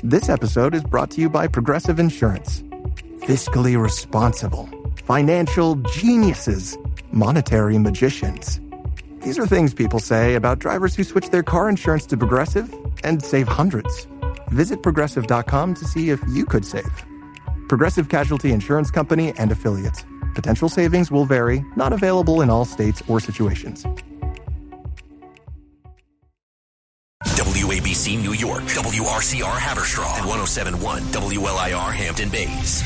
This episode is brought to you by Progressive Insurance. Fiscally responsible, financial geniuses, monetary magicians. These are things people say about drivers who switch their car insurance to Progressive and save hundreds. Visit Progressive.com to see if you could save. Progressive Casualty Insurance Company and Affiliates. Potential savings will vary, not available in all states or situations. WABC New York, WRCR Haverstraw, and 107.1 WLIR Hampton Bays.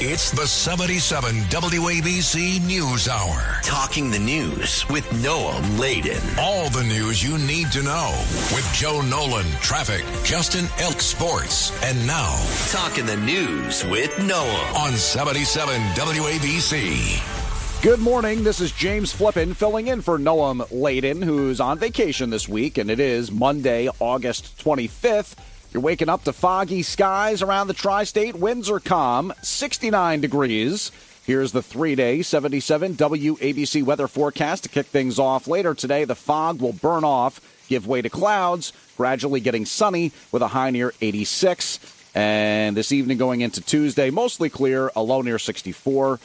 It's the 77 WABC News Hour. Talking the news with Noam Laden. All the news you need to know with Joe Nolan, traffic, Justin Elk, sports, and now Talking the news with Noam on 77 WABC. Good morning. This is James Flippin filling in for Noam Laden, who's on vacation this week, and it is Monday, August 25th. You're waking up to foggy skies around the tri-state. Winds are calm, 69 degrees. Here's the 3-day 77 WABC weather forecast to kick things off later today. The fog will burn off, give way to clouds, gradually getting sunny with a high near 86. And this evening going into Tuesday, mostly clear, a low near 64.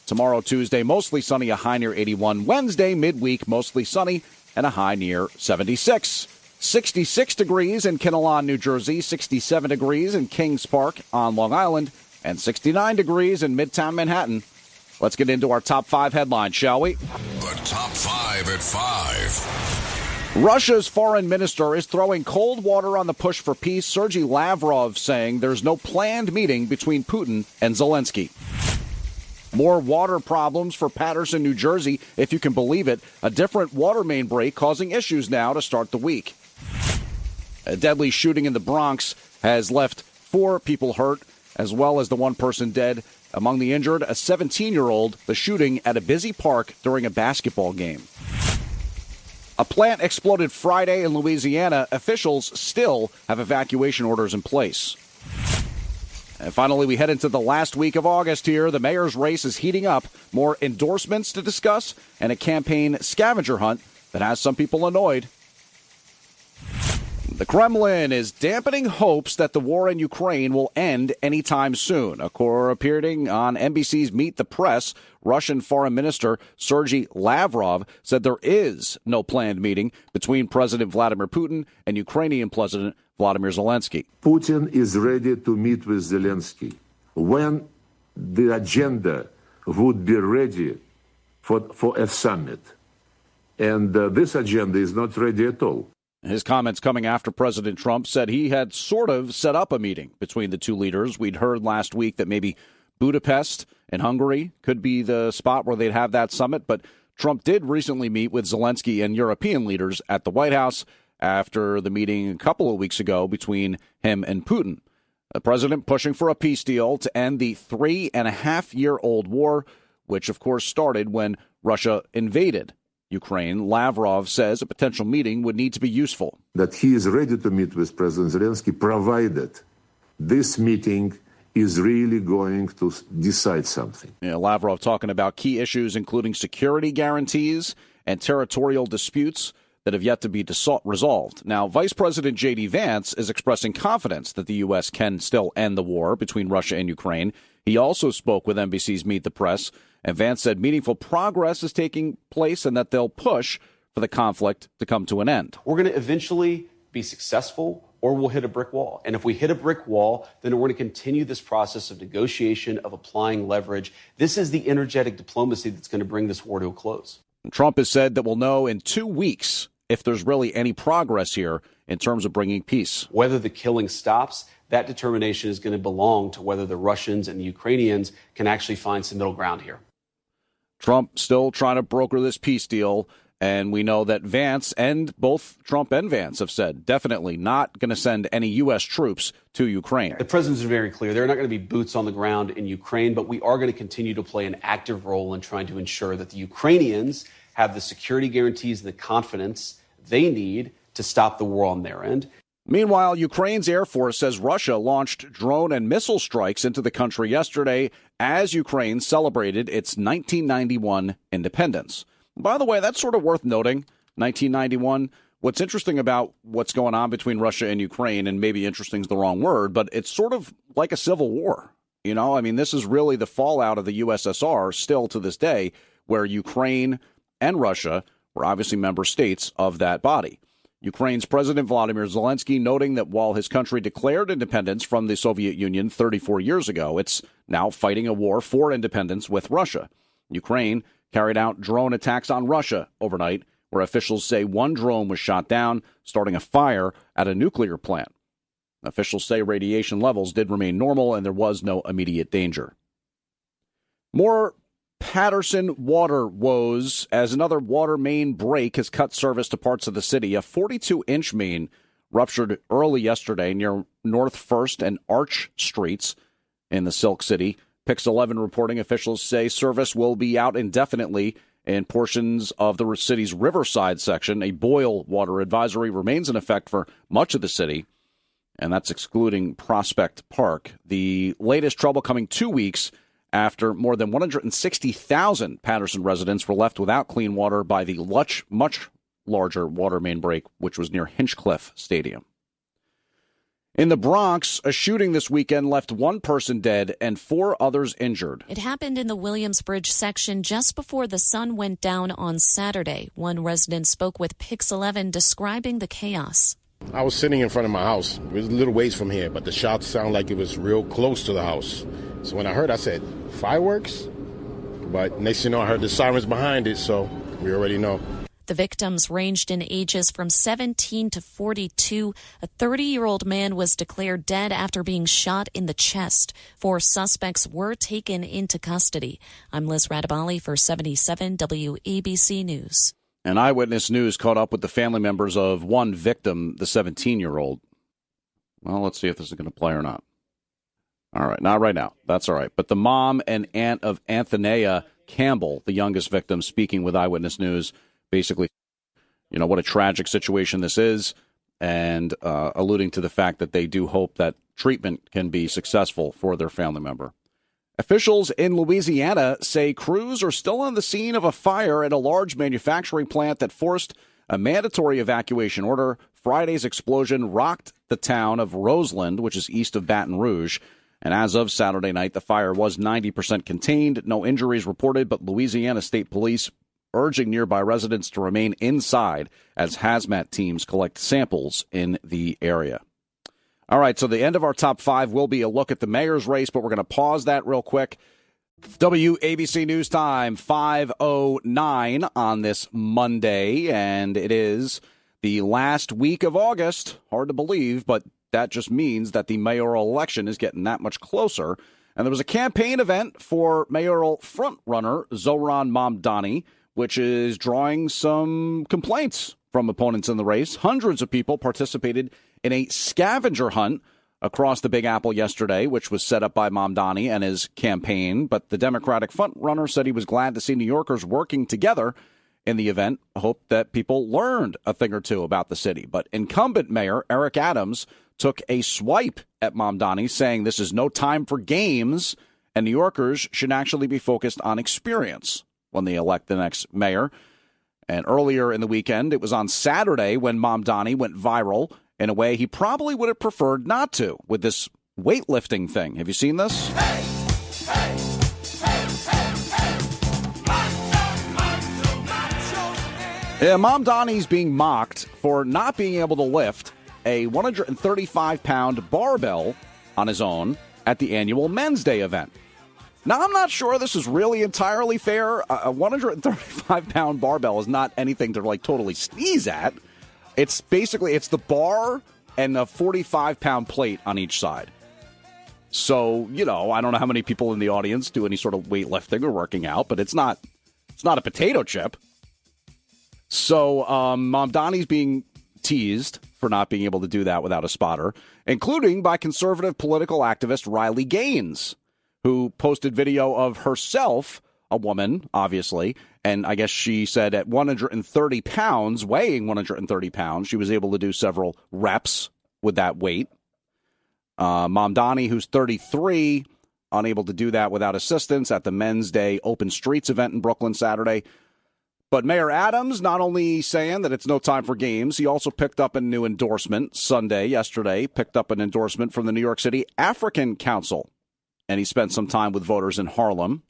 Tomorrow, Tuesday, mostly sunny, a high near 81. Wednesday, midweek, mostly sunny, and a high near 76. 66 degrees in Kinnelon, New Jersey, 67 degrees in Kings Park on Long Island, and 69 degrees in Midtown Manhattan. Let's get into our top 5 headlines, shall we? The top 5 at 5. Russia's foreign minister is throwing cold water on the push for peace. Sergei Lavrov saying there's no planned meeting between Putin and Zelensky. More water problems for Paterson, New Jersey, if you can believe it. A different water main break causing issues now to start the week. A deadly shooting in the Bronx has left 4 people hurt, as well as the 1 person dead. Among the injured, a 17-year-old, the shooting at a busy park during a basketball game. A plant exploded Friday in Louisiana. Officials still have evacuation orders in place. And finally, we head into the last week of August here. The mayor's race is heating up. More endorsements to discuss and a campaign scavenger hunt that has some people annoyed. The Kremlin is dampening hopes that the war in Ukraine will end anytime soon. Appearing on NBC's Meet the Press, Russian Foreign Minister Sergei Lavrov said there is no planned meeting between President Vladimir Putin and Ukrainian President Vladimir Zelensky. Putin is ready to meet with Zelensky when the agenda would be ready for a summit. And this agenda is not ready at all. His comments coming after President Trump said he had sort of set up a meeting between the two leaders. We'd heard last week that maybe Budapest and Hungary could be the spot where they'd have that summit. But Trump did recently meet with Zelensky and European leaders at the White House after the meeting a couple of weeks ago between him and Putin. The president pushing for a peace deal to end the 3.5-year-old war, which, of course, started when Russia invaded Ukraine. Lavrov says a potential meeting would need to be useful. That he is ready to meet with President Zelensky, provided this meeting is really going to decide something. Yeah, Lavrov talking about key issues, including security guarantees and territorial disputes that have yet to be resolved. Now, Vice President J.D. Vance is expressing confidence that the U.S. can still end the war between Russia and Ukraine. He also spoke with NBC's Meet the Press, and Vance said meaningful progress is taking place and that they'll push for the conflict to come to an end. We're going to eventually be successful, or we'll hit a brick wall. And if we hit a brick wall, then we're going to continue this process of negotiation, of applying leverage. This is the energetic diplomacy that's going to bring this war to a close. Trump has said that we'll know in 2 weeks if there's really any progress here in terms of bringing peace. Whether the killing stops, that determination is going to belong to whether the Russians and the Ukrainians can actually find some middle ground here. Trump still trying to broker this peace deal, and we know that Vance and both Trump and Vance have said definitely not going to send any U.S. troops to Ukraine. The president's been very clear. There are not going to be boots on the ground in Ukraine, but we are going to continue to play an active role in trying to ensure that the Ukrainians have the security guarantees and the confidence they need to stop the war on their end. Meanwhile, Ukraine's Air Force says Russia launched drone and missile strikes into the country yesterday as Ukraine celebrated its 1991 independence. By the way, that's sort of worth noting. 1991 what's interesting about what's going on between Russia and Ukraine, and maybe interesting is the wrong word, but it's sort of like a civil war. You know, I mean, this is really the fallout of the USSR still to this day, where Ukraine and Russia were obviously member states of that body. Ukraine's President Volodymyr Zelensky noting that while his country declared independence from the Soviet Union 34 years ago, it's now fighting a war for independence with Russia. Ukraine carried out drone attacks on Russia overnight, where officials say one drone was shot down, starting a fire at a nuclear plant. Officials say radiation levels did remain normal and there was no immediate danger. More Paterson water woes as another water main break has cut service to parts of the city. A 42-inch main ruptured early yesterday near North 1st and Arch Streets in the Silk City. Pix 11 reporting officials say service will be out indefinitely in portions of the city's Riverside section. A boil water advisory remains in effect for much of the city, and that's excluding Prospect Park. The latest trouble coming 2 weeks after more than 160,000 Paterson residents were left without clean water by the much larger water main break, which was near Hinchcliffe Stadium. In the Bronx, a shooting this weekend left one person dead and 4 others injured. It happened in the Williamsbridge section just before the sun went down on Saturday. One resident spoke with Pix 11 describing the chaos. I was sitting in front of my house. It was a little ways from here, but the shots sounded like it was real close to the house. So when I heard, I said, fireworks? But next thing you know, I heard the sirens behind it, so we already know. The victims ranged in ages from 17 to 42. A 30-year-old man was declared dead after being shot in the chest. 4 suspects were taken into custody. I'm Liz Radabali for 77 WABC News. And Eyewitness News caught up with the family members of one victim, the 17-year-old. Well, let's see if this is going to play or not. All right, not right now. That's all right. But the mom and aunt of Anthonea Campbell, the youngest victim, speaking with Eyewitness News, basically, you know, what a tragic situation this is, and alluding to the fact that they do hope that treatment can be successful for their family member. Officials in Louisiana say crews are still on the scene of a fire at a large manufacturing plant that forced a mandatory evacuation order. Friday's explosion rocked the town of Roseland, which is east of Baton Rouge. And as of Saturday night, the fire was 90% contained. No injuries reported, but Louisiana State Police urging nearby residents to remain inside as hazmat teams collect samples in the area. All right, so the end of our top 5 will be a look at the mayor's race, but we're going to pause that real quick. WABC News Time, 5:09 on this Monday, and it is the last week of August. Hard to believe, but that just means that the mayoral election is getting that much closer. And there was a campaign event for mayoral frontrunner Zohran Mamdani, which is drawing some complaints from opponents in the race. Hundreds of people participated in a scavenger hunt across the Big Apple yesterday, which was set up by Mamdani and his campaign. But the Democratic frontrunner said he was glad to see New Yorkers working together in the event. Hoped that people learned a thing or two about the city. But incumbent mayor Eric Adams took a swipe at Mamdani, saying this is no time for games, and New Yorkers should actually be focused on experience when they elect the next mayor. And earlier in the weekend, it was on Saturday when Mamdani went viral in a way he probably would have preferred not to, with this weightlifting thing. Have you seen this? Yeah, Mamdani's being mocked for not being able to lift a 135-pound barbell on his own at the annual Men's Day event. Now, I'm not sure this is really entirely fair. A 135-pound barbell is not anything to, like, totally sneeze at. It's basically, it's the bar and a 45-pound plate on each side. So, you know, I don't know how many people in the audience do any sort of weightlifting or working out, but it's not a potato chip. So, Mamdani's being teased for not being able to do that without a spotter, including by conservative political activist Riley Gaines, who posted video of herself, a woman, obviously, and I guess she said at 130 pounds, weighing 130 pounds, she was able to do several reps with that weight. Mamdani, who's 33, unable to do that without assistance at the Men's Day Open Streets event in Brooklyn Saturday. But Mayor Adams not only saying that it's no time for games, he also picked up a new endorsement yesterday, picked up an endorsement from the New York City African Council. And he spent some time with voters in Harlem.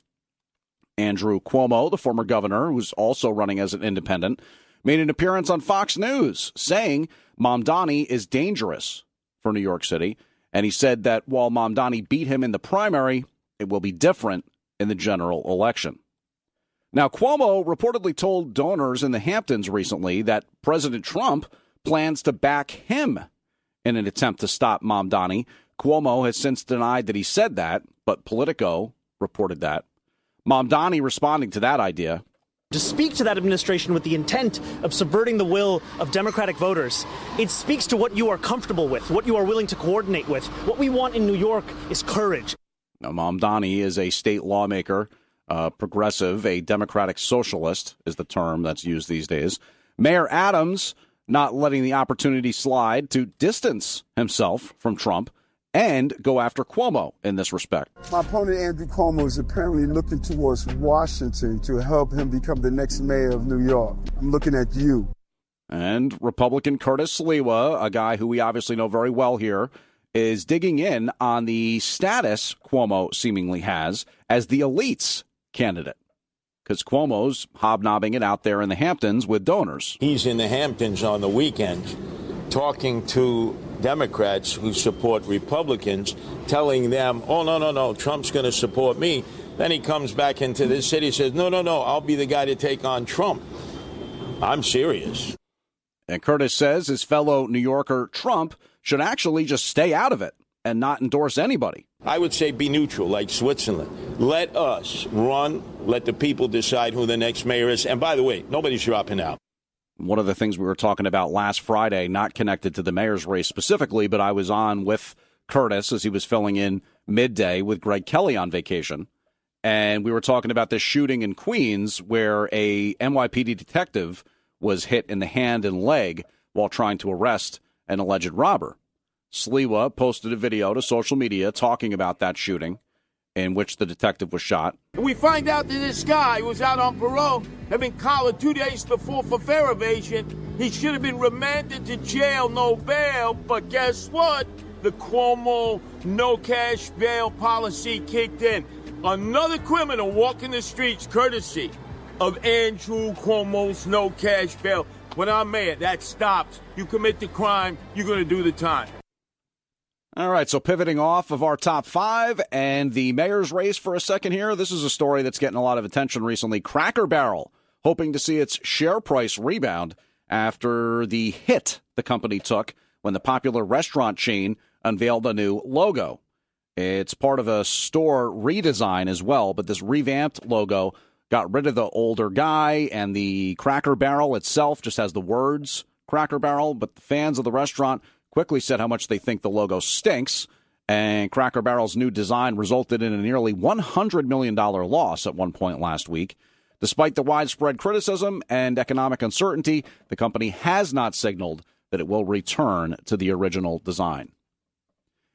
Andrew Cuomo, the former governor, who's also running as an independent, made an appearance on Fox News saying Mamdani is dangerous for New York City. And he said that while Mamdani beat him in the primary, it will be different in the general election. Now, Cuomo reportedly told donors in the Hamptons recently that President Trump plans to back him in an attempt to stop Mamdani. Cuomo has since denied that he said that, but Politico reported that. Mamdani responding to that idea. To speak to that administration with the intent of subverting the will of Democratic voters, it speaks to what you are comfortable with, what you are willing to coordinate with. What we want in New York is courage. Now, Mamdani is a state lawmaker, progressive, a democratic socialist is the term that's used these days. Mayor Adams not letting the opportunity slide to distance himself from Trump and go after Cuomo in this respect. My opponent, Andrew Cuomo, is apparently looking towards Washington to help him become the next mayor of New York. I'm looking at you. And Republican Curtis Sliwa, a guy who we obviously know very well here, is digging in on the status Cuomo seemingly has as the elites candidate. Because Cuomo's hobnobbing it out there in the Hamptons with donors. He's in the Hamptons on the weekends talking to Democrats who support Republicans, telling them, oh, no, Trump's going to support me. Then he comes back into this city and says, no, I'll be the guy to take on Trump. I'm serious. And Curtis says his fellow New Yorker Trump should actually just stay out of it and not endorse anybody. I would say be neutral, like Switzerland. Let us run. Let the people decide who the next mayor is. And by the way, nobody's dropping out. One of the things we were talking about last Friday, not connected to the mayor's race specifically, but I was on with Curtis as he was filling in midday with Greg Kelly on vacation. And we were talking about this shooting in Queens where a NYPD detective was hit in the hand and leg while trying to arrest an alleged robber. Sliwa posted a video to social media talking about that shooting in which the detective was shot. We find out that this guy was out on parole, had been collared 2 days before for fare evasion. He should have been remanded to jail, no bail. But guess what? The Cuomo no cash bail policy kicked in. Another criminal walking the streets courtesy of Andrew Cuomo's no cash bail. When I'm mayor, that stops. You commit the crime, you're going to do the time. All right, so pivoting off of our top five and the mayor's race for a second here, this is a story that's getting a lot of attention recently. Cracker Barrel hoping to see its share price rebound after the hit the company took when the popular restaurant chain unveiled a new logo. It's part of a store redesign as well, but this revamped logo got rid of the older guy, and the Cracker Barrel itself just has the words Cracker Barrel, but the fans of the restaurant quickly said how much they think the logo stinks, and Cracker Barrel's new design resulted in a nearly $100 million loss at one point last week. Despite the widespread criticism and economic uncertainty, the company has not signaled that it will return to the original design.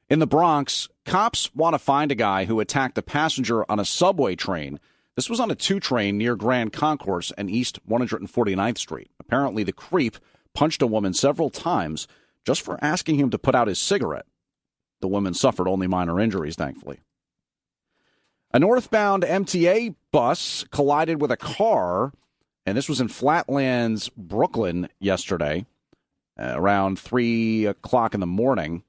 In the Bronx, cops want to find a guy who attacked a passenger on a subway train. This was on a 2 train near Grand Concourse and East 149th Street. Apparently, the creep punched a woman several times just for asking him to put out his cigarette. The woman suffered only minor injuries, thankfully. A northbound MTA bus collided with a car, and this was in Flatlands, Brooklyn, yesterday, around 3 o'clock in the morning.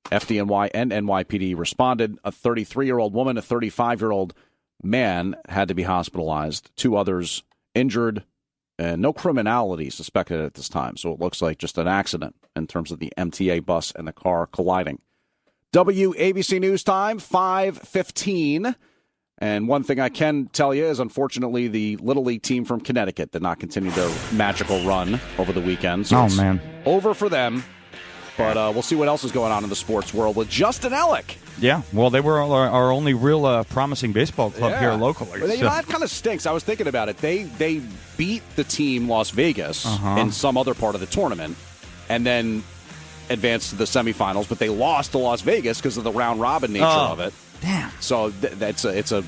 FDNY and NYPD responded. A 33-year-old woman, a 35-year-old man had to be hospitalized. 2 others injured, and no criminality suspected at this time. So it looks like just an accident in terms of the MTA bus and the car colliding. WABC News Time, 5:15. And one thing I can tell you is, unfortunately, the Little League team from Connecticut did not continue their magical run over the weekend. So it's over for them. But we'll see what else is going on in the sports world with Justin Ellick. Yeah, well, they were our only real promising baseball club here locally. Well, you know, that kind of stinks. I was thinking about it. They beat the team Las Vegas in some other part of the tournament and then advanced to the semifinals, but they lost to Las Vegas because of the round-robin nature of it. Damn. So it's a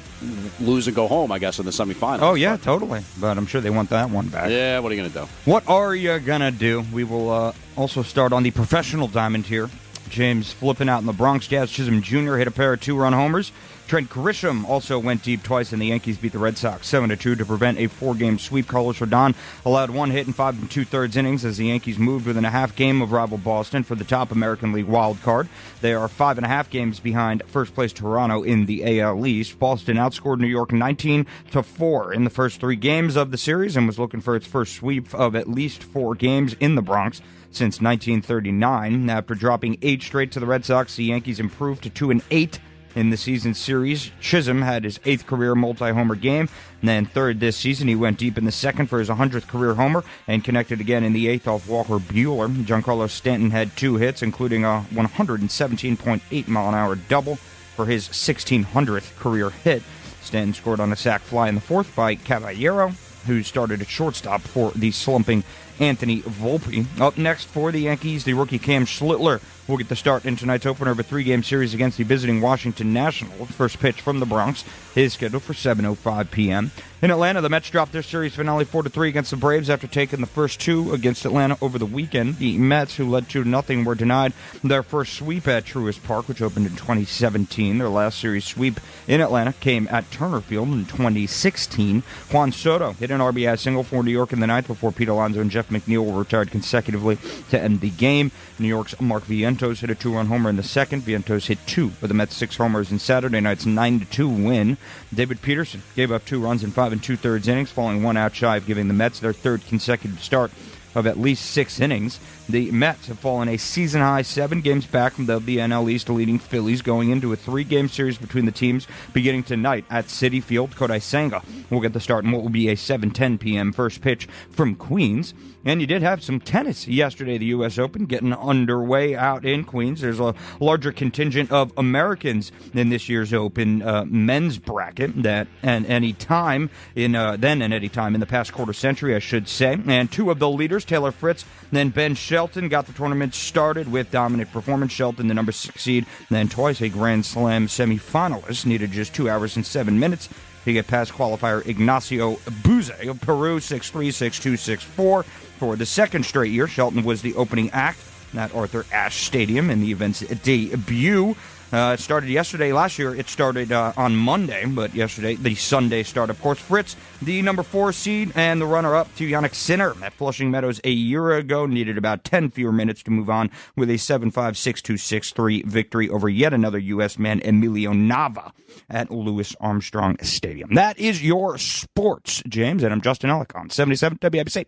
lose and go home, I guess, in the semifinals. Oh, yeah, totally. But I'm sure they want that one back. Yeah, what are you going to do? What are you going to do? We will also start on the professional diamond here. James flipping out in the Bronx. Jazz Chisholm Jr. hit a pair of 2-run homers. Trent Grisham also went deep twice, and the Yankees beat the Red Sox 7-2 to prevent a 4-game sweep. Carlos Rodon allowed 1 hit in 5 2/3 innings as the Yankees moved within a half game of rival Boston for the top American League wild card. They are 5.5 games behind first-place Toronto in the AL East. Boston outscored New York 19-4 in the first 3 games of the series and was looking for its first sweep of at least 4 games in the Bronx since 1939. After dropping 8 straight to the Red Sox, the Yankees improved to 2-8 in the season series. Chisholm had his 8th career multi-homer game, and then 3rd this season. He went deep in the 2nd for his 100th career homer and connected again in the 8th off Walker Buehler. Giancarlo Stanton had 2 hits, including a 117.8-mile-an-hour double for his 1600th career hit. Stanton scored on a sac fly in the 4th by Caballero, who started at shortstop for the slumping Anthony Volpe. Up next for the Yankees, the rookie Cam Schlittler will get the start in tonight's opener of a 3-game series against the visiting Washington Nationals. First pitch from the Bronx is scheduled for 7:05 p.m. In Atlanta, the Mets dropped their series finale 4-3 against the Braves after taking the first 2 against Atlanta over the weekend. The Mets, who led 2-0, were denied their first sweep at Truist Park, which opened in 2017. Their last series sweep in Atlanta came at Turner Field in 2016. Juan Soto hit an RBI single for New York in the 9th before Pete Alonso and Jeff McNeil were retired consecutively to end the game. New York's Mark Vientos hit a 2-run homer in the 2nd. Vientos hit 2 of the Mets' 6 homers in Saturday night's 9-2 win. David Peterson gave up 2 runs in 5 2/3 innings, falling 1 out shy of giving the Mets their 3rd consecutive start of at least 6 innings. The Mets have fallen a season-high 7 games back from the NL East leading Phillies, going into a 3-game series between the teams beginning tonight at Citi Field. Kodai Senga will get the start in what will be a 7:10 p.m. first pitch from Queens. And you did have some tennis yesterday, the U.S. Open getting underway out in Queens. There's a larger contingent of Americans in this year's Open men's bracket than any time in the past quarter century, I should say. And 2 of the leaders, Taylor Fritz and Ben Shelton, got the tournament started with dominant performance. Shelton, the number 6 seed, then twice a Grand Slam semifinalist, needed just 2 hours and 7 minutes to get past qualifier Ignacio Buze of Peru, 6'3", 6'2", 6'4". For the 2nd straight year, Shelton was the opening act at Arthur Ashe Stadium in the event's debut. It started yesterday. Last year, it started on Monday, but yesterday, the Sunday start. Of course, Fritz, the number 4 seed and the runner-up to Yannick Sinner at Flushing Meadows a year ago, needed about 10 fewer minutes to move on with a 7-5, 6-2, 6-3 victory over yet another U.S. man, Emilio Nava, at Louis Armstrong Stadium. That is your sports, James, and I'm Justin Ellick on 77 WIBC.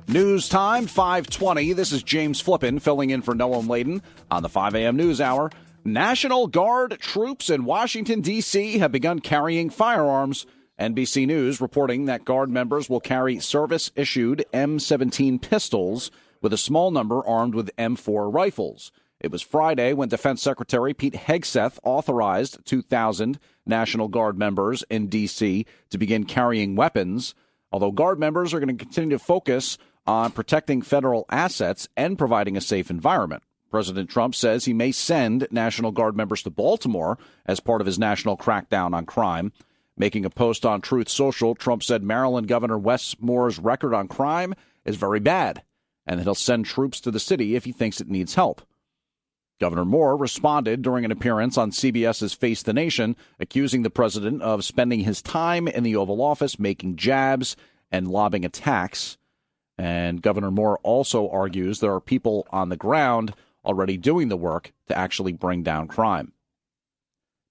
News time, 5:20. This is James Flippin filling in for Noam Layden on the 5 a.m. News Hour. National Guard troops in Washington, D.C. have begun carrying firearms. NBC News reporting that Guard members will carry service-issued M17 pistols with a small number armed with M4 rifles. It was Friday when Defense Secretary Pete Hegseth authorized 2,000 National Guard members in D.C. to begin carrying weapons, although Guard members are going to continue to focus on protecting federal assets and providing a safe environment. President Trump says he may send National Guard members to Baltimore as part of his national crackdown on crime. Making a post on Truth Social, Trump said Maryland Governor Wes Moore's record on crime is very bad, and that he'll send troops to the city if he thinks it needs help. Governor Moore responded during an appearance on CBS's Face the Nation, accusing the president of spending his time in the Oval Office making jabs and lobbing attacks. And Governor Moore also argues there are people on the ground already doing the work to actually bring down crime.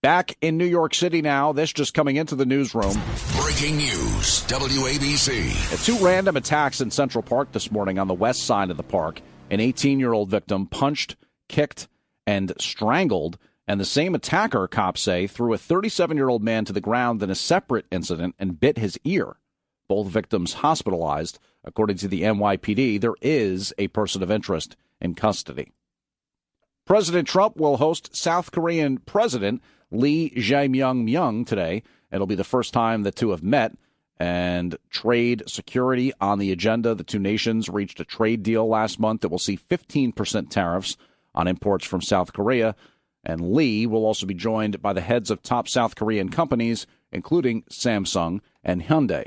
Back in New York City now, this just coming into the newsroom. Breaking news, WABC. 2 random attacks in Central Park this morning on the west side of the park. An 18-year-old victim punched, kicked, and strangled. And the same attacker, cops say, threw a 37-year-old man to the ground in a separate incident and bit his ear. Both victims hospitalized. According to the NYPD, there is a person of interest in custody. President Trump will host South Korean President Lee Jae-myung today. It'll be the first time the two have met, and trade security on the agenda. The two nations reached a trade deal last month that will see 15% tariffs on imports from South Korea. And Lee will also be joined by the heads of top South Korean companies, including Samsung and Hyundai.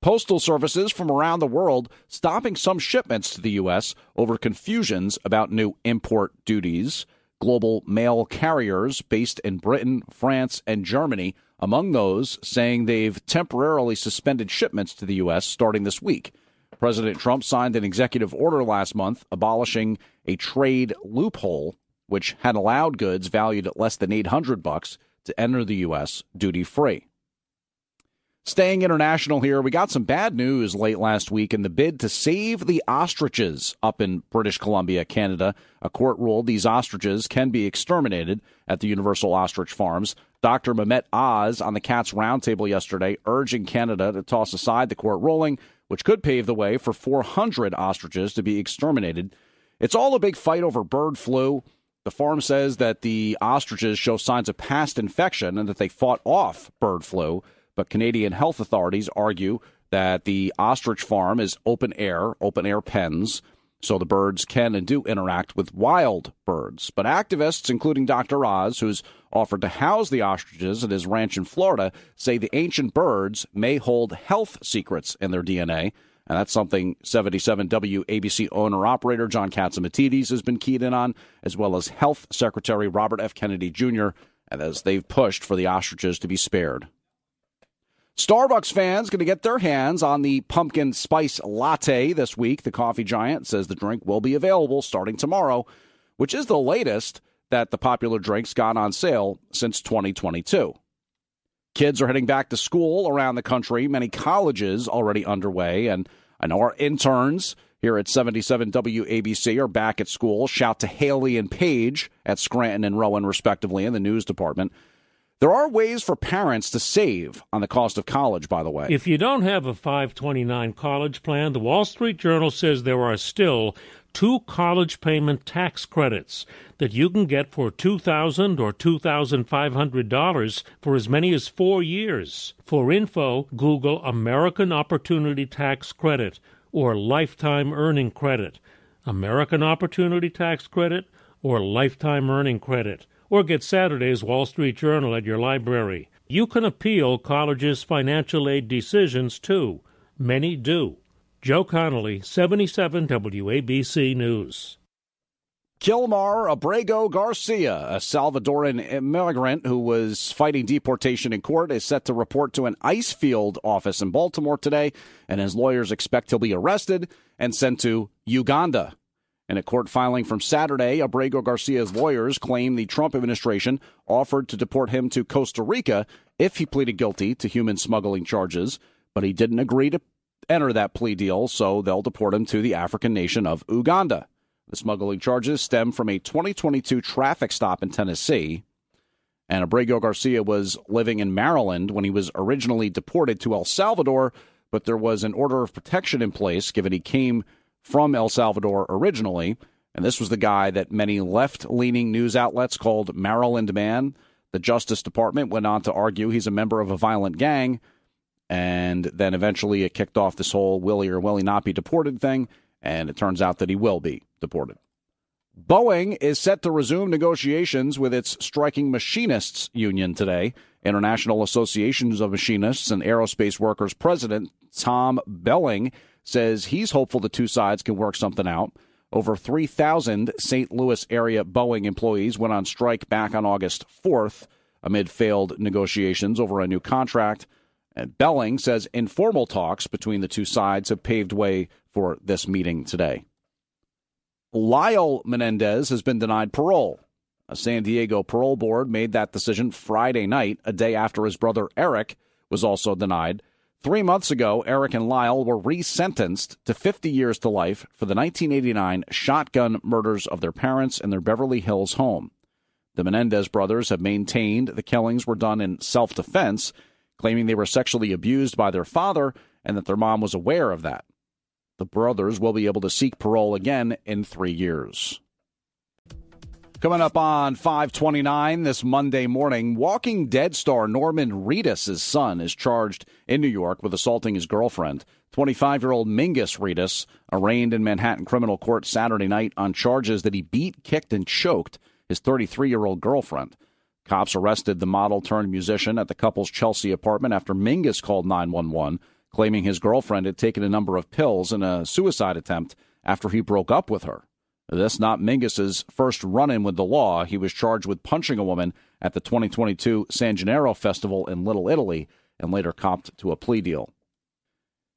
Postal services from around the world stopping some shipments to the U.S. over confusions about new import duties. Global mail carriers based in Britain, France, and Germany, among those saying they've temporarily suspended shipments to the U.S. starting this week. President Trump signed an executive order last month abolishing a trade loophole which had allowed goods valued at less than $800 to enter the U.S. duty-free. Staying international here, we got some bad news late last week in the bid to save the ostriches up in British Columbia, Canada. A court ruled these ostriches can be exterminated at the Universal Ostrich Farms. Dr. Mehmet Oz on the Cats Roundtable yesterday urging Canada to toss aside the court ruling, which could pave the way for 400 ostriches to be exterminated. It's all a big fight over bird flu. The farm says that the ostriches show signs of past infection and that they fought off bird flu. But Canadian health authorities argue that the ostrich farm is open air pens, so the birds can and do interact with wild birds. But activists, including Dr. Oz, who's offered to house the ostriches at his ranch in Florida, say the ancient birds may hold health secrets in their DNA. And that's something 77 WABC owner-operator John Katsimatidis has been keyed in on, as well as Health Secretary Robert F. Kennedy Jr., and as they've pushed for the ostriches to be spared. Starbucks fans going to get their hands on the pumpkin spice latte this week. The coffee giant says the drink will be available starting tomorrow, which is the latest that the popular drinks got on sale since 2022. Kids are heading back to school around the country. Many colleges already underway, and I know our interns here at 77 WABC are back at school. Shout to Haley and Paige at Scranton and Rowan, respectively, in the news department. There are ways for parents to save on the cost of college, by the way. If you don't have a 529 college plan, the Wall Street Journal says there are still 2 college payment tax credits that you can get for $2,000 or $2,500 for as many as 4 years. For info, Google American Opportunity Tax Credit or Lifetime Earning Credit. American Opportunity Tax Credit or Lifetime Earning Credit. Or get Saturday's Wall Street Journal at your library. You can appeal colleges' financial aid decisions, too. Many do. Joe Connolly, 77 WABC News. Kilmar Abrego Garcia, a Salvadoran immigrant who was fighting deportation in court, is set to report to an ICE field office in Baltimore today, and his lawyers expect he'll be arrested and sent to Uganda. In a court filing from Saturday, Abrego Garcia's lawyers claim the Trump administration offered to deport him to Costa Rica if he pleaded guilty to human smuggling charges, but he didn't agree to enter that plea deal, so they'll deport him to the African nation of Uganda. The smuggling charges stem from a 2022 traffic stop in Tennessee, and Abrego Garcia was living in Maryland when he was originally deported to El Salvador, but there was an order of protection in place given he came from El Salvador originally, and this was the guy that many left-leaning news outlets called Maryland Man. The Justice Department went on to argue he's a member of a violent gang, and then eventually it kicked off this whole will he or will he not be deported thing, and it turns out that he will be deported. Boeing is set to resume negotiations with its striking machinists union today. International Associations of Machinists and Aerospace Workers President Tom Belling says he's hopeful the two sides can work something out. Over 3,000 St. Louis area Boeing employees went on strike back on August 4th amid failed negotiations over a new contract. And Belling says informal talks between the two sides have paved way for this meeting today. Lyle Menendez has been denied parole. A San Diego parole board made that decision Friday night, a day after his brother Eric was also denied. 3 months ago, Eric and Lyle were resentenced to 50 years to life for the 1989 shotgun murders of their parents in their Beverly Hills home. The Menendez brothers have maintained the killings were done in self-defense, claiming they were sexually abused by their father and that their mom was aware of that. The brothers will be able to seek parole again in 3 years. Coming up on 529 this Monday morning, Walking Dead star Norman Reedus' son is charged in New York with assaulting his girlfriend. 25-year-old Mingus Reedus arraigned in Manhattan criminal court Saturday night on charges that he beat, kicked, and choked his 33-year-old girlfriend. Cops arrested the model-turned-musician at the couple's Chelsea apartment after Mingus called 911, claiming his girlfriend had taken a number of pills in a suicide attempt after he broke up with her. This not Mingus's first run-in with the law. He was charged with punching a woman at the 2022 San Gennaro Festival in Little Italy and later copped to a plea deal.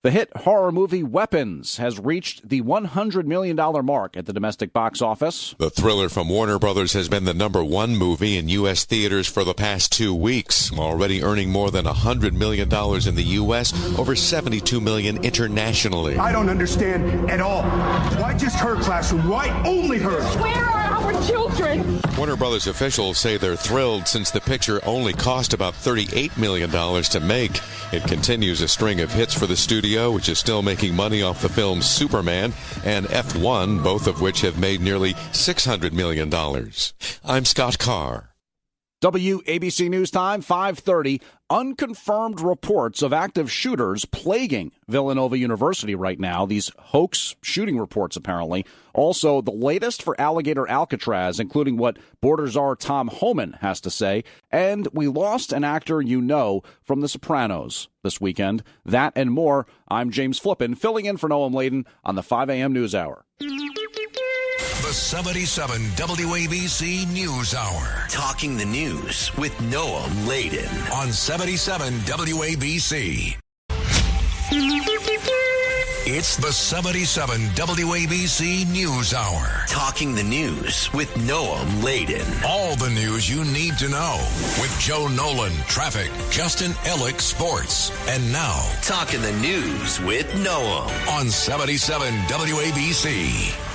The hit horror movie Weapons has reached the $100 million mark at the domestic box office. The thriller from Warner Brothers has been the #1 movie in U.S. theaters for the past 2 weeks, already earning more than $100 million in the U.S., over $72 million internationally. I don't understand at all. Why just her classroom? Why only her? Where are our children? Warner Brothers officials say they're thrilled since the picture only cost about $38 million to make. It continues a string of hits for the studio, which is still making money off the films Superman and F1, both of which have made nearly $600 million. I'm Scott Carr. WABC News Time, 5:30. Unconfirmed reports of active shooters plaguing Villanova University right now. These hoax shooting reports, apparently. Also, the latest for Alligator Alcatraz, including what Border czar Tom Homan has to say. And we lost an actor you know from The Sopranos this weekend. That and more. I'm James Flippin, filling in for Noam Layden on the 5 a.m. News Hour. The 77 WABC News Hour. Talking the news with Noam Layden. On 77 WABC. It's the 77 WABC News Hour. Talking the news with Noam Layden. All the news you need to know with Joe Nolan, traffic, Justin Ellick, sports. And now, Talking the news with Noam. On 77 WABC.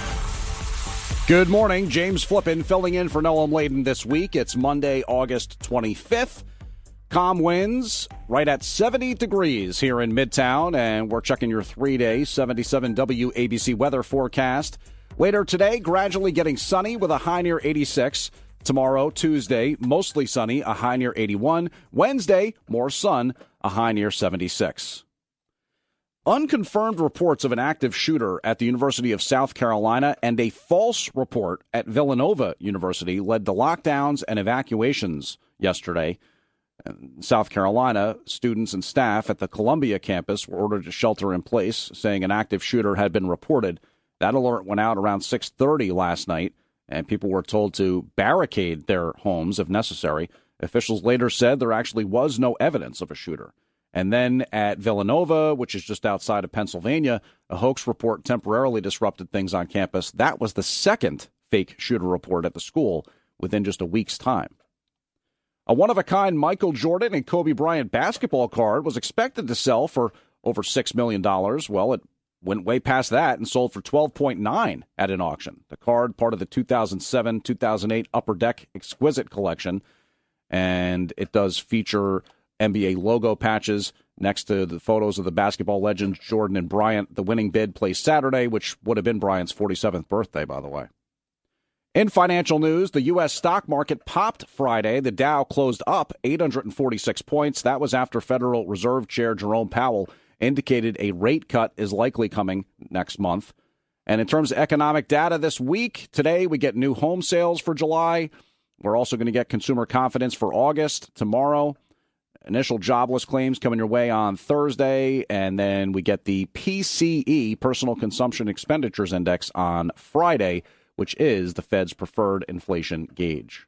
Good morning. James Flippin filling in for Noam Layden this week. It's Monday, August 25th. Calm winds right at 70 degrees here in Midtown, and we're checking your 3-day 77 WABC weather forecast. Later today, gradually getting sunny with a high near 86. Tomorrow, Tuesday, mostly sunny, a high near 81. Wednesday, more sun, a high near 76. Unconfirmed reports of an active shooter at the University of South Carolina and a false report at Villanova University led to lockdowns and evacuations yesterday. In South Carolina, students and staff at the Columbia campus were ordered to shelter in place, saying an active shooter had been reported. That alert went out around 6:30 last night, and people were told to barricade their homes if necessary. Officials later said there actually was no evidence of a shooter. And then at Villanova, which is just outside of Pennsylvania, a hoax report temporarily disrupted things on campus. That was the second fake shooter report at the school within just a week's time. A one-of-a-kind Michael Jordan and Kobe Bryant basketball card was expected to sell for over $6 million. Well, it went way past that and sold for $12.9 at an auction. The card, part of the 2007-2008 Upper Deck Exquisite collection, and it does feature NBA logo patches next to the photos of the basketball legends Jordan and Bryant. The winning bid plays Saturday, which would have been Bryant's 47th birthday, by the way. In financial news, the U.S. stock market popped Friday. The Dow closed up 846 points. That was after Federal Reserve Chair Jerome Powell indicated a rate cut is likely coming next month. And in terms of economic data this week, today we get new home sales for July. We're also going to get consumer confidence for August tomorrow. Initial jobless claims coming your way on Thursday, and then we get the PCE, Personal Consumption Expenditures Index, on Friday, which is the Fed's preferred inflation gauge.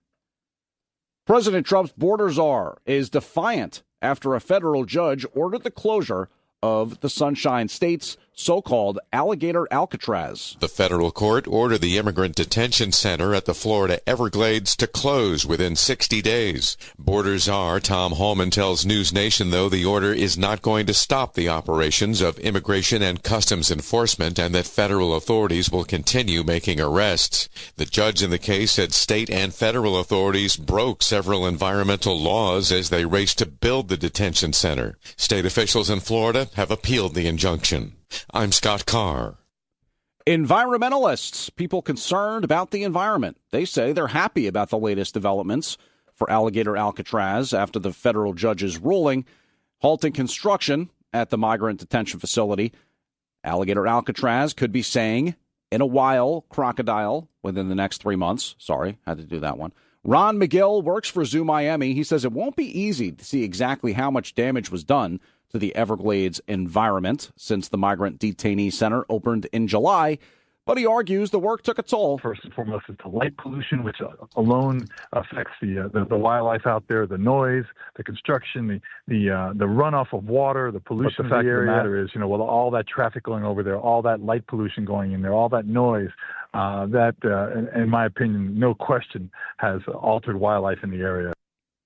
President Trump's border czar is defiant after a federal judge ordered the closure of the Sunshine State's so-called Alligator Alcatraz. The federal court ordered the immigrant detention center at the Florida Everglades to close within 60 days. Border czar Tom Homan tells News Nation, though, the order is not going to stop the operations of Immigration and Customs Enforcement and that federal authorities will continue making arrests. The judge in the case said state and federal authorities broke several environmental laws as they raced to build the detention center. State officials in Florida have appealed the injunction. I'm Scott Carr. Environmentalists, people concerned about the environment, they say they're happy about the latest developments for Alligator Alcatraz after the federal judge's ruling halting construction at the migrant detention facility. Alligator Alcatraz could be saying in a while, crocodile, within the next 3 months. Sorry, had to do that one. Ron McGill works for Zoo Miami. He says it won't be easy to see exactly how much damage was done to the Everglades environment since the Migrant Detainee Center opened in July, but he argues the work took a toll. First and foremost, it's the light pollution, which alone affects the wildlife out there, the noise, the construction, the runoff of water, the pollution in the area. The matter is, with all that traffic going over there, all that light pollution going in there, all that noise, in my opinion, no question, has altered wildlife in the area.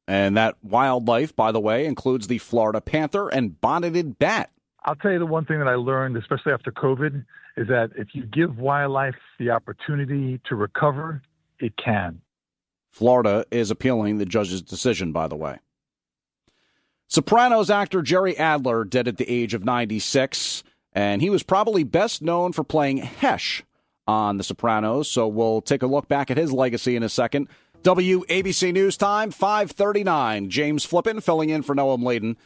And that wildlife, by the way, includes the Florida panther and bonneted bat. I'll tell you the one thing that I learned, especially after COVID, is that if you give wildlife the opportunity to recover, it can. Florida is appealing the judge's decision, by the way. Sopranos actor Jerry Adler dead at the age of 96, and he was probably best known for playing Hesh on The Sopranos, so we'll take a look back at his legacy in a second. WABC News Time, 5:39. James Flippin filling in for Noam Laden.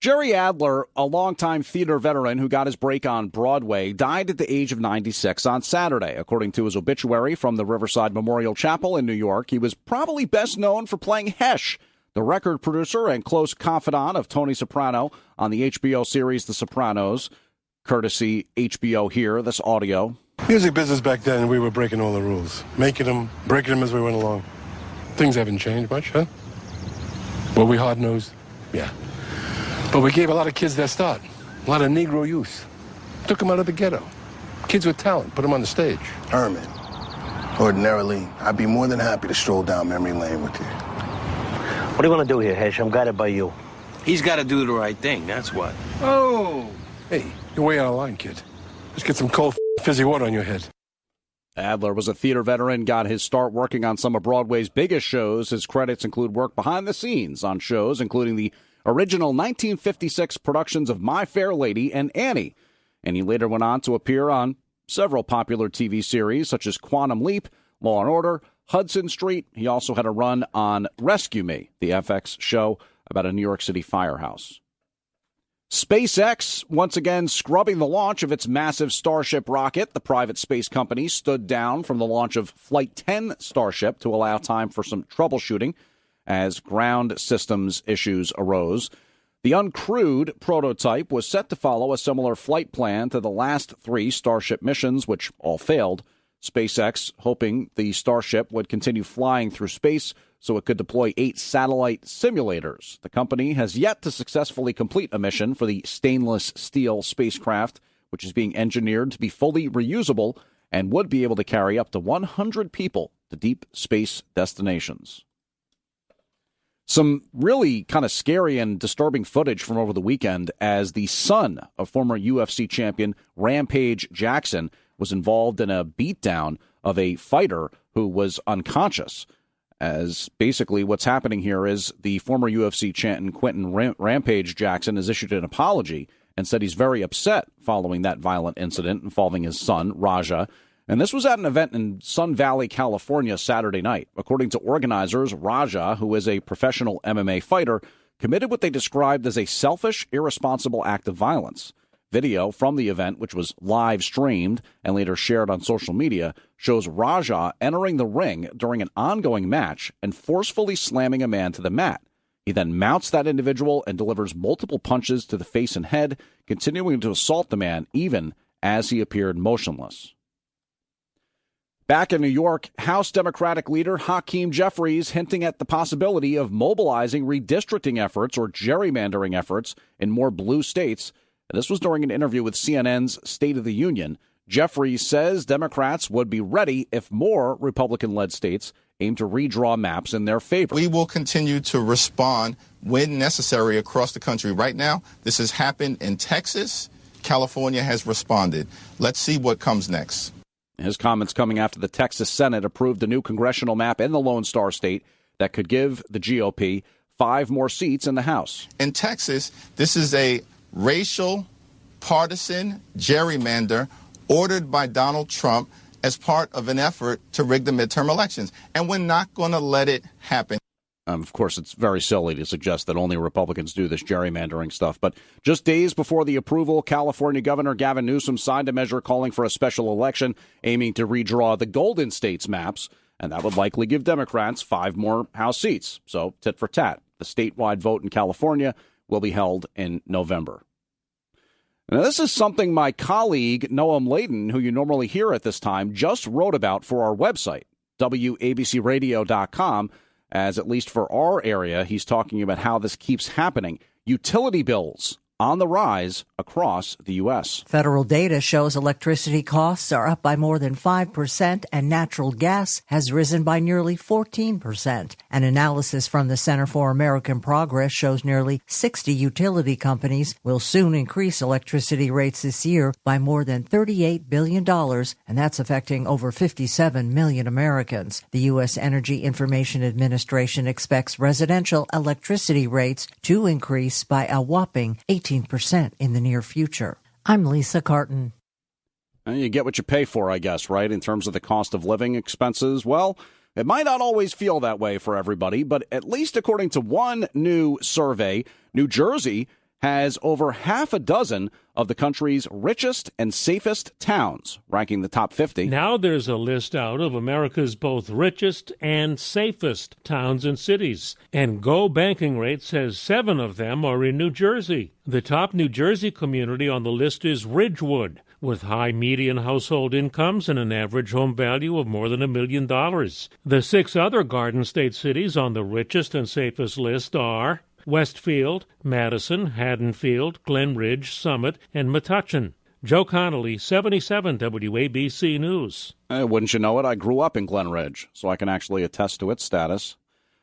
Jerry Adler, a longtime theater veteran who got his break on Broadway, died at the age of 96 on Saturday. According to his obituary from the Riverside Memorial Chapel in New York, he was probably best known for playing Hesh, the record producer and close confidant of Tony Soprano on the HBO series The Sopranos. Courtesy HBO here, this audio. Music business back then, we were breaking all the rules. Making them, breaking them as we went along. Things haven't changed much, huh? Were we hard-nosed? Yeah. But we gave a lot of kids their start. A lot of Negro youth. Took them out of the ghetto. Kids with talent, put them on the stage. Herman, ordinarily, I'd be more than happy to stroll down memory lane with you. What do you want to do here, Hesh? I'm guided by you. He's got to do the right thing, that's what. Oh! Hey, you're way out of line, kid. Let's get some cold, fizzy water on your head. Adler was a theater veteran, got his start working on some of Broadway's biggest shows. His credits include work behind the scenes on shows, including the original 1956 productions of My Fair Lady and Annie. And he later went on to appear on several popular TV series, such as Quantum Leap, Law & Order, Hudson Street. He also had a run on Rescue Me, the FX show about a New York City firehouse. SpaceX, once again scrubbing the launch of its massive Starship rocket. The private space company stood down from the launch of Flight 10 Starship to allow time for some troubleshooting as ground systems issues arose. The uncrewed prototype was set to follow a similar flight plan to the last 3 Starship missions, which all failed. SpaceX hoping the Starship would continue flying through space so it could deploy 8 satellite simulators. The company has yet to successfully complete a mission for the stainless steel spacecraft, which is being engineered to be fully reusable and would be able to carry up to 100 people to deep space destinations. Some really kind of scary and disturbing footage from over the weekend as the son of former UFC champion Rampage Jackson was involved in a beatdown of a fighter who was unconscious. As basically what's happening here is the former UFC champion Quentin Rampage Jackson has issued an apology and said he's very upset following that violent incident involving his son, Raja. And this was at an event in Sun Valley, California, Saturday night. According to organizers, Raja, who is a professional MMA fighter, committed what they described as a selfish, irresponsible act of violence. Video from the event, which was live streamed and later shared on social media, shows Raja entering the ring during an ongoing match and forcefully slamming a man to the mat. He then mounts that individual and delivers multiple punches to the face and head, continuing to assault the man even as he appeared motionless. Back in New York, House Democratic leader Hakeem Jeffries hinting at the possibility of mobilizing redistricting efforts or gerrymandering efforts in more blue states. This was during an interview with CNN's State of the Union. Jeffries says Democrats would be ready if more Republican-led states aim to redraw maps in their favor. We will continue to respond when necessary across the country. Right now, this has happened in Texas. California has responded. Let's see what comes next. His comments coming after the Texas Senate approved a new congressional map in the Lone Star State that could give the GOP 5 more seats in the House. In Texas, this is a racial, partisan gerrymander ordered by Donald Trump as part of an effort to rig the midterm elections. And we're not going to let it happen. Of course, it's very silly to suggest that only Republicans do this gerrymandering stuff. But just days before the approval, California Governor Gavin Newsom signed a measure calling for a special election aiming to redraw the Golden States maps, and that would likely give Democrats 5 more House seats. So, tit for tat. The statewide vote in California will be held in November. Now, this is something my colleague, Noam Layden, who you normally hear at this time, just wrote about for our website, WABCRadio.com. As at least for our area, he's talking about how this keeps happening. Utility bills on the rise across the U.S. Federal data shows electricity costs are up by more than 5% and natural gas has risen by nearly 14%. An analysis from the Center for American Progress shows nearly 60 utility companies will soon increase electricity rates this year by more than $38 billion, and that's affecting over 57 million Americans. The U.S. Energy Information Administration expects residential electricity rates to increase by a whopping 18% in the near future. I'm Lisa Carton. You get what you pay for, I guess, right, in terms of the cost of living expenses. Well, it might not always feel that way for everybody, but at least according to one new survey, New Jersey has over half a dozen of the country's richest and safest towns, ranking the top 50. Now there's a list out of America's both richest and safest towns and cities. And Go Banking Rate says 7 of them are in New Jersey. The top New Jersey community on the list is Ridgewood, with high median household incomes and an average home value of more than $1 million. The 6 other Garden State cities on the richest and safest list are Westfield, Madison, Haddonfield, Glen Ridge, Summit, and Metuchen. Joe Connolly, 77 WABC News. Wouldn't you know it, I grew up in Glen Ridge, so I can actually attest to its status.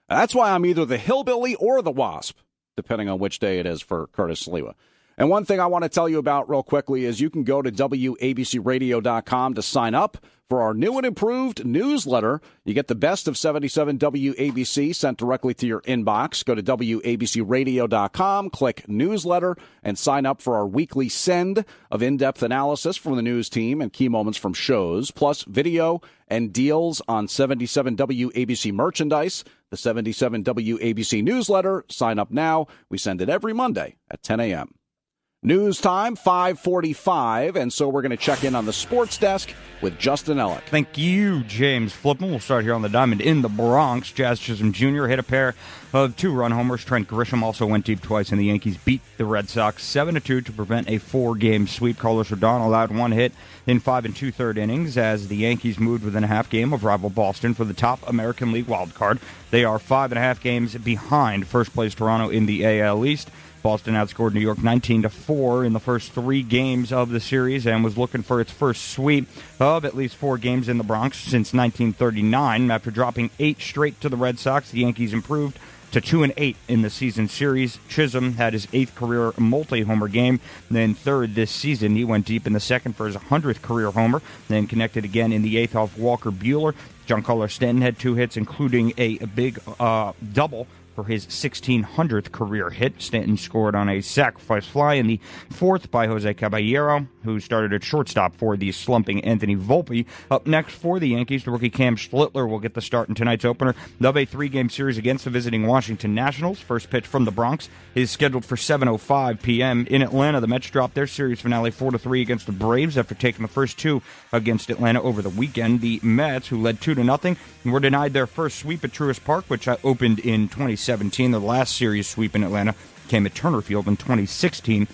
That's why I'm either the hillbilly or the wasp, depending on which day it is for Curtis Sliwa. And one thing I want to tell you about real quickly is you can go to WABCRadio.com to sign up for our new and improved newsletter. You get the best of 77 WABC sent directly to your inbox. Go to WABCRadio.com, click newsletter, and sign up for our weekly send of in-depth analysis from the news team and key moments from shows, plus video and deals on 77 WABC merchandise. The 77 WABC newsletter. Sign up now. We send it every Monday at 10 a.m. News time, 5:45, and so we're going to check in on the sports desk with Justin Ellick. Thank you, James Flippin. We'll start here on the diamond in the Bronx. Jazz Chisholm Jr. hit a pair of 2-run homers. Trent Grisham also went deep twice, and the Yankees beat the Red Sox 7-2 to prevent a 4-game sweep. Carlos Rodon allowed 1 hit in 5 2/3 innings as the Yankees moved within a half game of rival Boston for the top American League wild card. They are 5.5 games behind first-place Toronto in the AL East. Boston outscored New York 19-4 in the first 3 games of the series and was looking for its first sweep of at least 4 games in the Bronx since 1939. After dropping 8 straight to the Red Sox, the Yankees improved to 2-8 in the season series. Chisholm had his 8th career multi-homer game, then 3rd this season. He went deep in the 2nd for his 100th career homer, then connected again in the 8th off Walker Buehler. Giancarlo Stanton had 2 hits, including a big double for his 1,600th career hit. Stanton scored on a sacrifice fly in the 4th by Jose Caballero, who started at shortstop for the slumping Anthony Volpe. Up next for the Yankees, the rookie Cam Schlittler will get the start in tonight's opener of a 3-game series against the visiting Washington Nationals. First pitch from the Bronx is scheduled for 7:05 p.m. in Atlanta. The Mets dropped their series finale 4-3 against the Braves after taking the first 2 against Atlanta over the weekend. The Mets, who led 2-0, were denied their first sweep at Truist Park, which opened in 2017. The last series sweep in Atlanta came at Turner Field in 2016.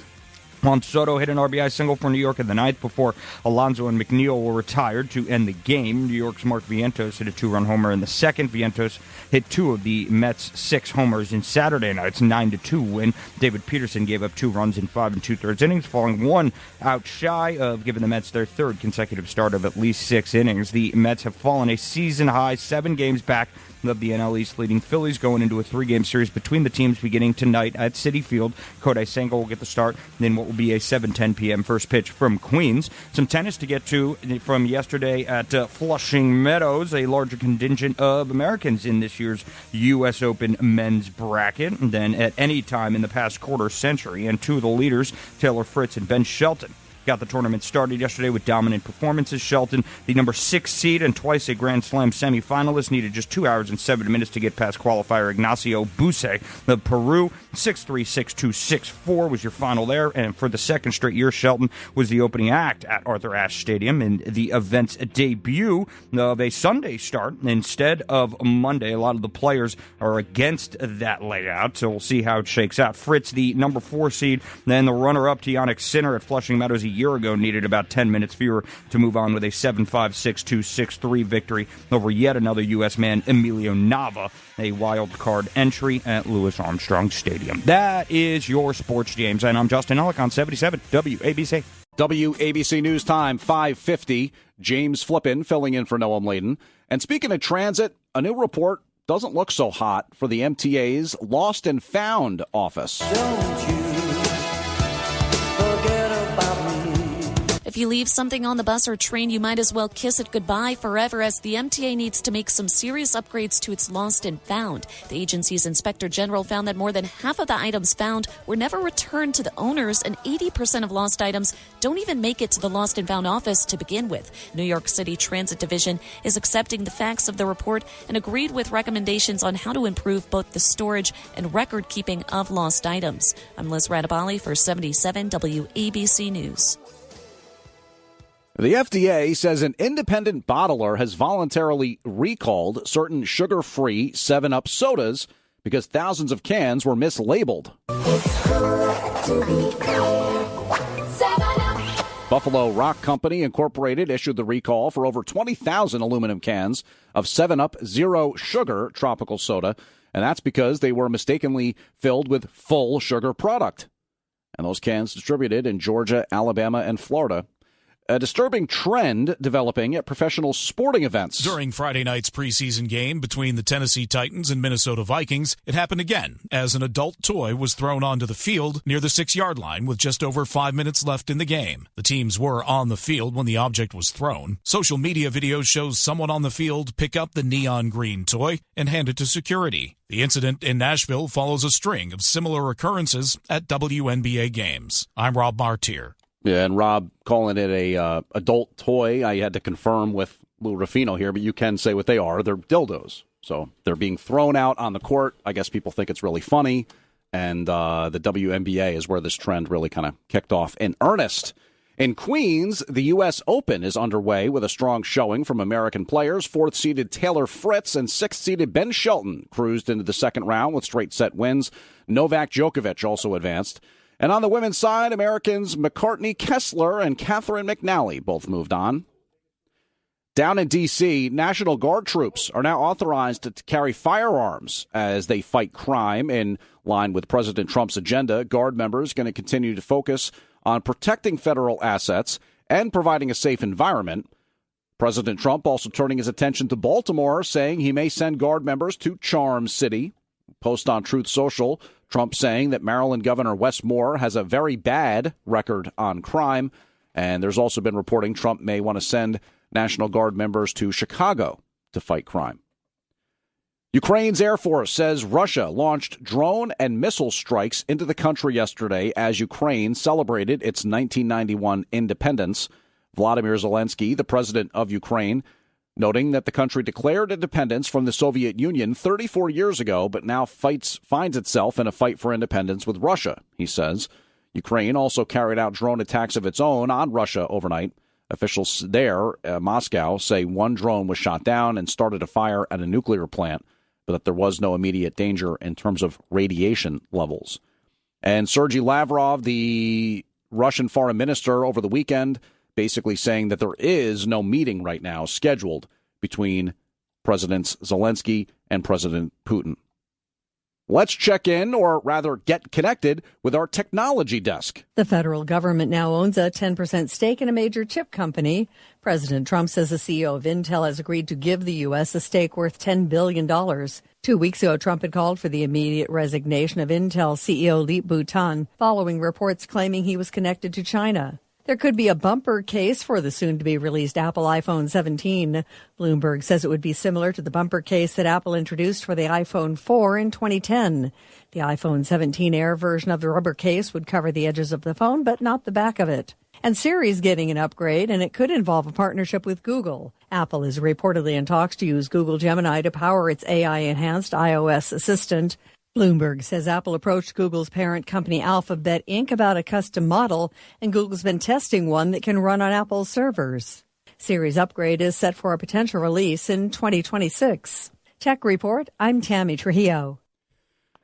Juan Soto hit an RBI single for New York in the 9th before Alonso and McNeil were retired to end the game. New York's Mark Vientos hit a 2-run homer in the 2nd. Vientos hit 2 of the Mets' 6 homers in Saturday night's 9-2 win. David Peterson gave up 2 runs in 5 2/3 innings, falling 1 out shy of giving the Mets their 3rd consecutive start of at least 6 innings. The Mets have fallen a season-high 7 games back of the NL East, leading Phillies going into a 3-game series between the teams beginning tonight at Citi Field. Kodai Senga will get the start, then what will be a 7:10 p.m. first pitch from Queens. Some tennis to get to from yesterday at Flushing Meadows. A larger contingent of Americans in this year's U.S. Open men's bracket than at any time in the past quarter century, and 2 of the leaders, Taylor Fritz and Ben Shelton, got the tournament started yesterday with dominant performances. Shelton, the number 6 seed and twice a Grand Slam semifinalist, needed just 2 hours and 7 minutes to get past qualifier Ignacio Busse of Peru. 6-3, 6-2, 6-4 was your final there. And for the second straight year, Shelton was the opening act at Arthur Ashe Stadium in the event's debut of a Sunday start instead of Monday. A lot of the players are against that layout, so we'll see how it shakes out. Fritz, the number 4 seed, then the runner-up Tionic Sinner at Flushing Meadows a year ago, needed about 10 minutes fewer to move on with a 7-5, 6-2, 6-3 victory over yet another U.S. man, Emilio Nava, a wild card entry at Louis Armstrong Stadium. That is your Sports James, and I'm Justin Ellick on 77 WABC. WABC News Time, 5:50. James Flippin filling in for Noam Laden. And speaking of transit, a new report doesn't look so hot for the MTA's Lost and Found office. Don't you forget about me. If you leave something on the bus or train, you might as well kiss it goodbye forever, as the MTA needs to make some serious upgrades to its Lost and Found. The agency's Inspector General found that more than half of the items found were never returned to the owners, and 80% of lost items don't even make it to the Lost and Found office to begin with. New York City Transit Division is accepting the facts of the report and agreed with recommendations on how to improve both the storage and record keeping of lost items. I'm Liz Radabali for 77 WABC News. The FDA says an independent bottler has voluntarily recalled certain sugar-free 7-Up sodas because thousands of cans were mislabeled. Buffalo Rock Company Incorporated issued the recall for over 20,000 aluminum cans of 7-Up Zero Sugar tropical soda, and that's because they were mistakenly filled with full sugar product. And those cans distributed in Georgia, Alabama, and Florida. A disturbing trend developing at professional sporting events. During Friday night's preseason game between the Tennessee Titans and Minnesota Vikings, it happened again as an adult toy was thrown onto the field near the 6-yard line with just over 5 minutes left in the game. The teams were on the field when the object was thrown. Social media video shows someone on the field pick up the neon green toy and hand it to security. The incident in Nashville follows a string of similar occurrences at WNBA games. I'm Rob Martier. Yeah, and Rob calling it a adult toy. I had to confirm with Lou Ruffino here, but you can say what they are. They're dildos. So they're being thrown out on the court. I guess people think it's really funny. And the WNBA is where this trend really kind of kicked off in earnest. In Queens, the U.S. Open is underway with a strong showing from American players. 4th-seeded Taylor Fritz and 6th-seeded Ben Shelton cruised into the second round with straight-set wins. Novak Djokovic also advanced. And on the women's side, Americans McCartney Kessler and Catherine McNally both moved on. Down in D.C., National Guard troops are now authorized to carry firearms as they fight crime. In line with President Trump's agenda, Guard members are going to continue to focus on protecting federal assets and providing a safe environment. President Trump also turning his attention to Baltimore, saying he may send Guard members to Charm City. Post on Truth Social, Trump saying that Maryland Governor Wes Moore has a very bad record on crime. And there's also been reporting Trump may want to send National Guard members to Chicago to fight crime. Ukraine's Air Force says Russia launched drone and missile strikes into the country yesterday as Ukraine celebrated its 1991 independence. Vladimir Zelensky, the president of Ukraine, noting that the country declared independence from the Soviet Union 34 years ago, but now finds itself in a fight for independence with Russia, he says. Ukraine also carried out drone attacks of its own on Russia overnight. Officials there, Moscow, say one drone was shot down and started a fire at a nuclear plant, but that there was no immediate danger in terms of radiation levels. And Sergei Lavrov, the Russian foreign minister, over the weekend, basically saying that there is no meeting right now scheduled between Presidents Zelensky and President Putin. Let's check in, or rather get connected, with our technology desk. The federal government now owns a 10% stake in a major chip company. President Trump says the CEO of Intel has agreed to give the U.S. a stake worth $10 billion. 2 weeks ago, Trump had called for the immediate resignation of Intel CEO Lip-Bu Tan, following reports claiming he was connected to China. There could be a bumper case for the soon-to-be-released Apple iPhone 17. Bloomberg says it would be similar to the bumper case that Apple introduced for the iPhone 4 in 2010. The iPhone 17 Air version of the rubber case would cover the edges of the phone, but not the back of it. And Siri's getting an upgrade, and it could involve a partnership with Google. Apple is reportedly in talks to use Google Gemini to power its AI-enhanced iOS assistant. Bloomberg says Apple approached Google's parent company Alphabet Inc. about a custom model, and Google's been testing one that can run on Apple's servers. Siri's upgrade is set for a potential release in 2026. Tech Report, I'm Tammy Trujillo.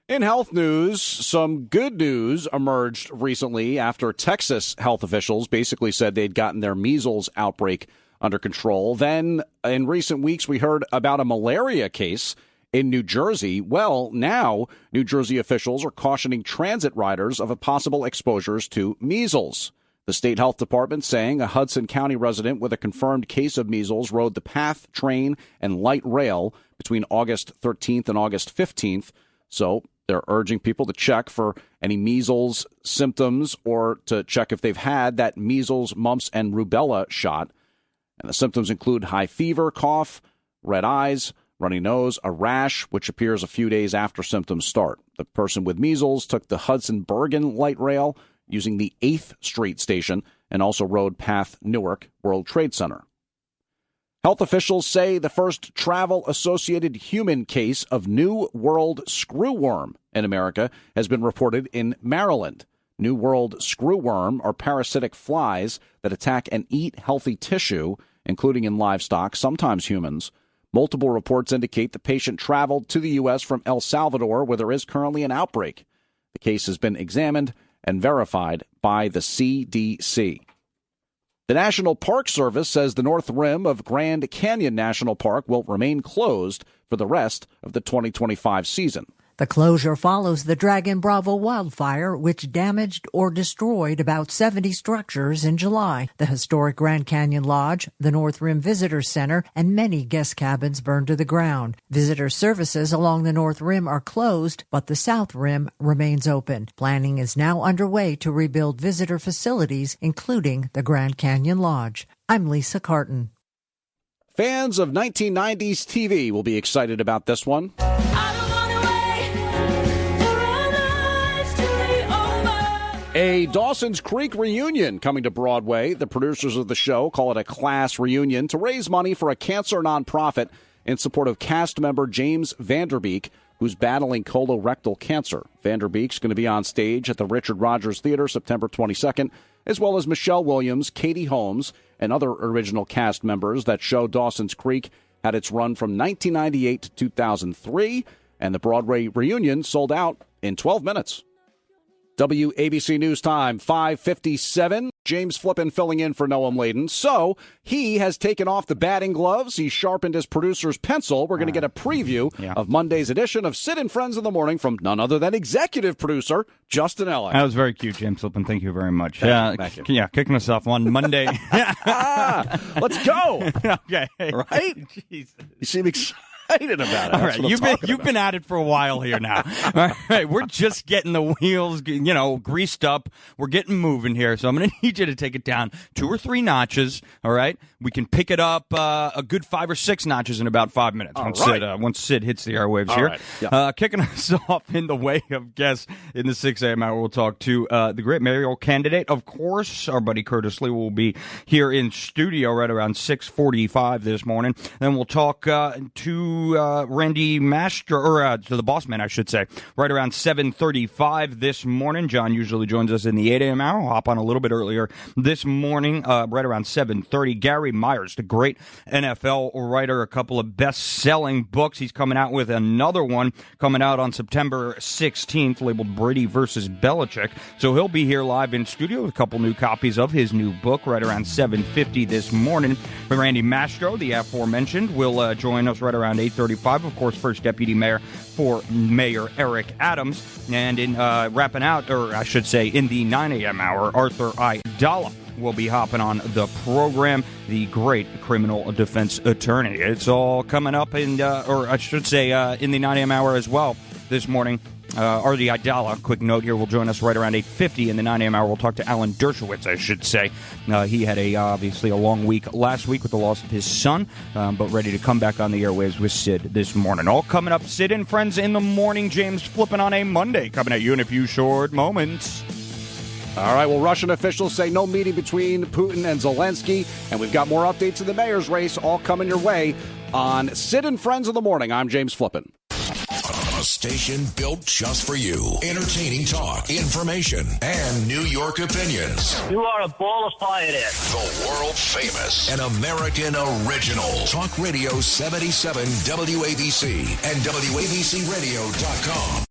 In health news, some good news emerged recently after Texas health officials basically said they'd gotten their measles outbreak under control. Then, in recent weeks, we heard about a malaria case in New Jersey. Well, now New Jersey officials are cautioning transit riders of possible exposures to measles. The state health department saying a Hudson County resident with a confirmed case of measles rode the PATH train and light rail between August 13th and August 15th. So they're urging people to check for any measles symptoms or to check if they've had that measles, mumps, and rubella shot. And the symptoms include high fever, cough, red eyes, runny nose, a rash, which appears a few days after symptoms start. The person with measles took the Hudson-Bergen light rail using the 8th Street station and also rode PATH Newark World Trade Center. Health officials say the first travel-associated human case of New World screwworm in America has been reported in Maryland. New World screwworm are parasitic flies that attack and eat healthy tissue, including in livestock, sometimes humans. Multiple reports indicate the patient traveled to the U.S. from El Salvador, where there is currently an outbreak. The case has been examined and verified by the CDC. The National Park Service says the North Rim of Grand Canyon National Park will remain closed for the rest of the 2025 season. The closure follows the Dragon Bravo wildfire, which damaged or destroyed about 70 structures in July. The historic Grand Canyon Lodge, the North Rim Visitor Center, and many guest cabins burned to the ground. Visitor services along the North Rim are closed, but the South Rim remains open. Planning is now underway to rebuild visitor facilities, including the Grand Canyon Lodge. I'm Lisa Carton. Fans of 1990s TV will be excited about this one. A Dawson's Creek reunion coming to Broadway. The producers of the show call it a class reunion to raise money for a cancer nonprofit in support of cast member James Vanderbeek, who's battling colorectal cancer. Vanderbeek's going to be on stage at the Richard Rogers Theater September 22nd, as well as Michelle Williams, Katie Holmes, and other original cast members. That show, Dawson's Creek, had its run from 1998 to 2003, and the Broadway reunion sold out in 12 minutes. WABC News Time, 5:57. James Flippin filling in for Noam Laden. So he has taken off the batting gloves. He sharpened his producer's pencil. We're going to get a preview of Monday's edition of Sid and Friends in the Morning from none other than executive producer Justin Ellick. That was very cute, James Flippin. Thank you very much. Thank you. Yeah, kicking us off on Monday. Let's go. Okay. Right? Jesus. You seem excited about it. All right, you've been at it for a while here now. All right, we're just getting the wheels, greased up. We're getting moving here, so I'm going to need you to take it down 2 or 3 notches. All right, we can pick it up a good 5 or 6 notches in about 5 minutes once Sid hits the airwaves here. Right. Yep. Kicking us off in the way of guests in the 6 a.m. hour, we'll talk to the great mayoral candidate. Of course, our buddy Curtis Lee will be here in studio right around 6:45 this morning. Then we'll talk to Randy Mastro, or to the boss man, I should say, right around 7:35 this morning. John usually joins us in the 8 a.m. hour. I'll hop on a little bit earlier this morning, right around 7:30. Gary Myers, the great NFL writer, a couple of best-selling books. He's coming out with another one coming out on September 16th, labeled Brady versus Belichick. So he'll be here live in studio with a couple new copies of his new book right around 7:50 this morning. Randy Mastro, the aforementioned, will join us right around 8:35. Of course, first deputy mayor for Mayor Eric Adams. And in wrapping out, or I should say in the 9 a.m. hour, Arthur Idala will be hopping on the program, the great criminal defense attorney. It's all coming up in, or I should say in the 9 a.m. hour as well this morning. Artie Idala, quick note here, will join us right around 8:50 in the 9 a.m. hour. We'll talk to Alan Dershowitz, I should say. He had obviously a long week last week with the loss of his son, but ready to come back on the airwaves with Sid this morning. All coming up, Sid and Friends in the Morning. James Flippin on a Monday, coming at you in a few short moments. All right, well, Russian officials say no meeting between Putin and Zelensky, and we've got more updates in the mayor's race all coming your way on Sid and Friends in the Morning. I'm James Flippin. A station built just for you. Entertaining talk, information, and New York opinions. You are a ball of fire there. The world famous and American original. Talk Radio 77 WABC and WABCRadio.com.